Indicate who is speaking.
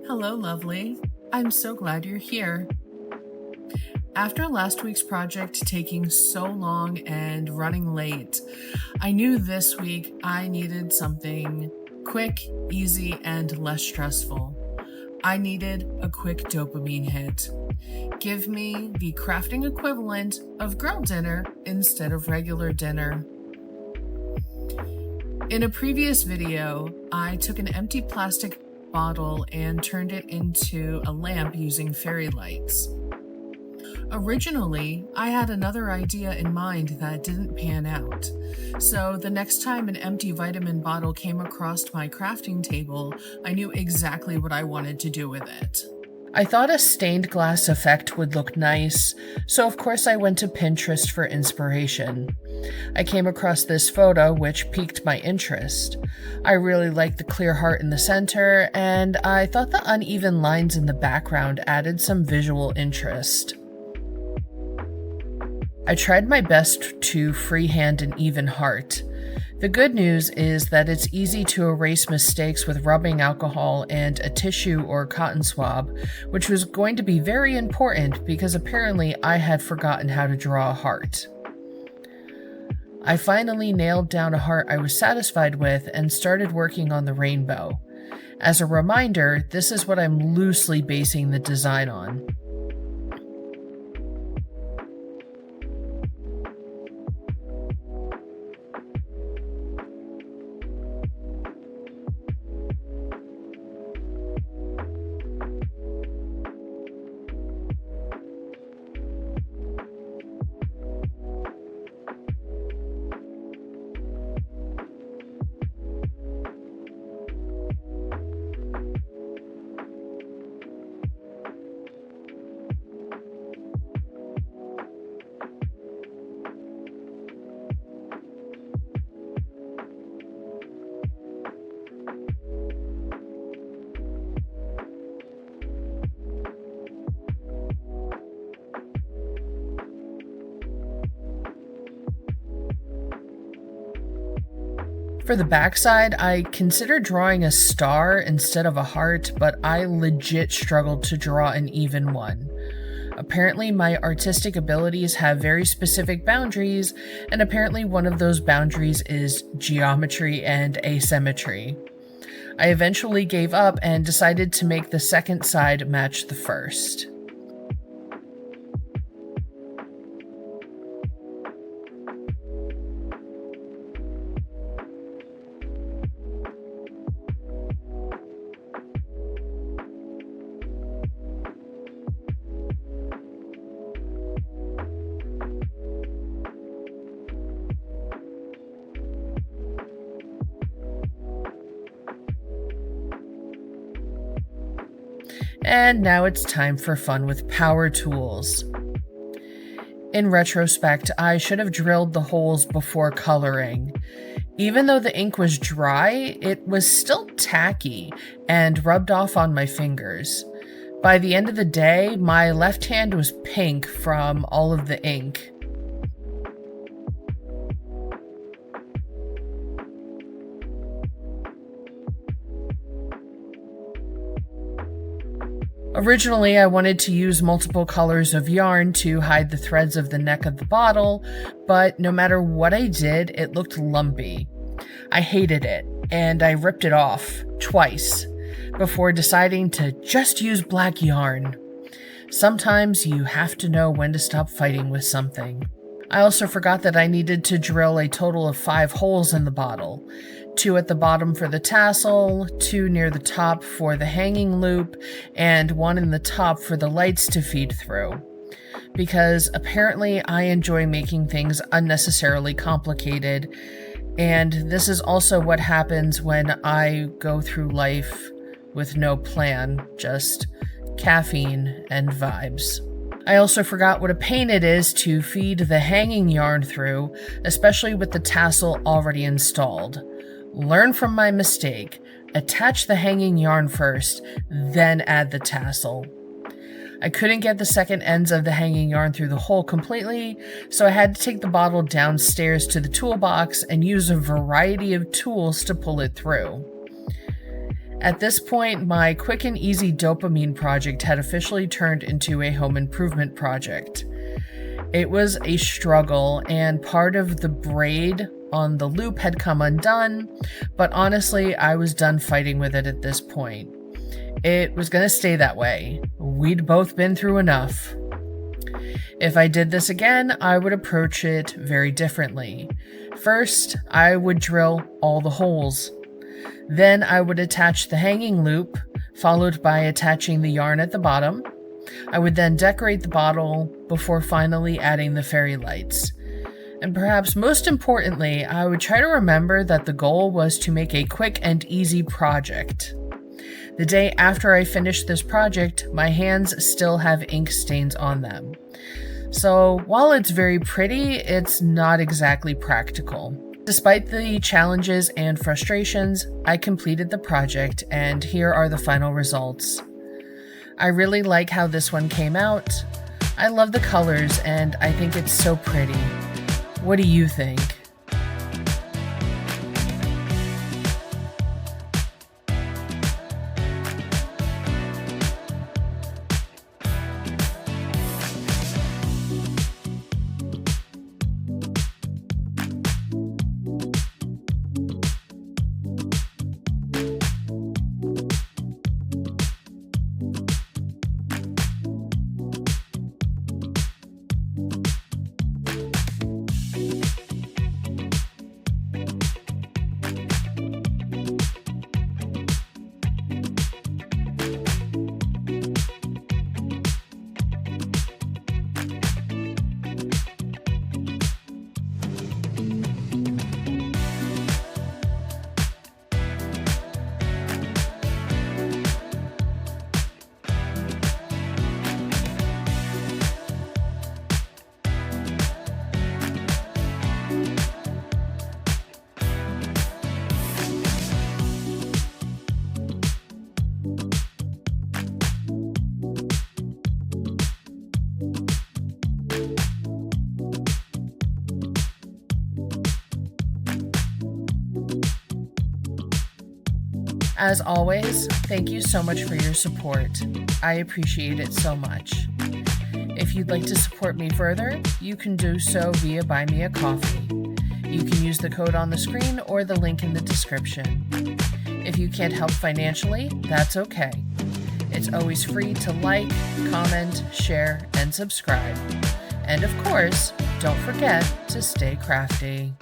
Speaker 1: Hello, lovely. I'm so glad you're here. After last week's project taking so long and running late, I knew this week I needed something quick, easy, and less stressful. I needed a quick dopamine hit. Give me the crafting equivalent of girl dinner instead of regular dinner. In a previous video, I took an empty plastic bottle and turned it into a lamp using fairy lights. Originally, I had another idea in mind that didn't pan out. So the next time an empty vitamin bottle came across my crafting table, I knew exactly what I wanted to do with it. I thought a stained glass effect would look nice, so of course I went to Pinterest for inspiration. I came across this photo which piqued my interest. I really liked the clear heart in the center, and I thought the uneven lines in the background added some visual interest. I tried my best to freehand an even heart. The good news is that it's easy to erase mistakes with rubbing alcohol and a tissue or cotton swab, which was going to be very important because apparently I had forgotten how to draw a heart. I finally nailed down a heart I was satisfied with and started working on the rainbow. As a reminder, this is what I'm loosely basing the design on. For the backside, I considered drawing a star instead of a heart, but I legit struggled to draw an even one. Apparently, my artistic abilities have very specific boundaries, and apparently one of those boundaries is geometry and asymmetry. I eventually gave up and decided to make the second side match the first. And now it's time for fun with power tools. In retrospect, I should have drilled the holes before coloring. Even though the ink was dry, it was still tacky and rubbed off on my fingers. By the end of the day, my left hand was pink from all of the ink. Originally, I wanted to use multiple colors of yarn to hide the threads of the neck of the bottle, but no matter what I did, it looked lumpy. I hated it, and I ripped it off twice before deciding to just use black yarn. Sometimes you have to know when to stop fighting with something. I also forgot that I needed to drill a total of 5 holes in the bottle. 2 at the bottom for the tassel, 2 near the top for the hanging loop, and 1 in the top for the lights to feed through. Because apparently I enjoy making things unnecessarily complicated, and this is also what happens when I go through life with no plan, just caffeine and vibes. I also forgot what a pain it is to feed the hanging yarn through, especially with the tassel already installed. Learn from my mistake. Attach the hanging yarn first, then add the tassel. I couldn't get the second ends of the hanging yarn through the hole completely, so I had to take the bottle downstairs to the toolbox and use a variety of tools to pull it through. At this point, my quick and easy dopamine project had officially turned into a home improvement project. It was a struggle, and part of the braid on the loop had come undone, but honestly, I was done fighting with it at this point. It was going to stay that way. We'd both been through enough. If I did this again, I would approach it very differently. First, I would drill all the holes. Then I would attach the hanging loop, followed by attaching the yarn at the bottom. I would then decorate the bottle before finally adding the fairy lights. And perhaps most importantly, I would try to remember that the goal was to make a quick and easy project. The day after I finished this project, my hands still have ink stains on them. So while it's very pretty, it's not exactly practical. Despite the challenges and frustrations, I completed the project, and here are the final results. I really like how this one came out. I love the colors, and I think it's so pretty. What do you think? As always, thank you so much for your support. I appreciate it so much. If you'd like to support me further, you can do so via Buy Me a Coffee. You can use the code on the screen or the link in the description. If you can't help financially, that's okay. It's always free to like, comment, share, and subscribe. And of course, don't forget to stay crafty.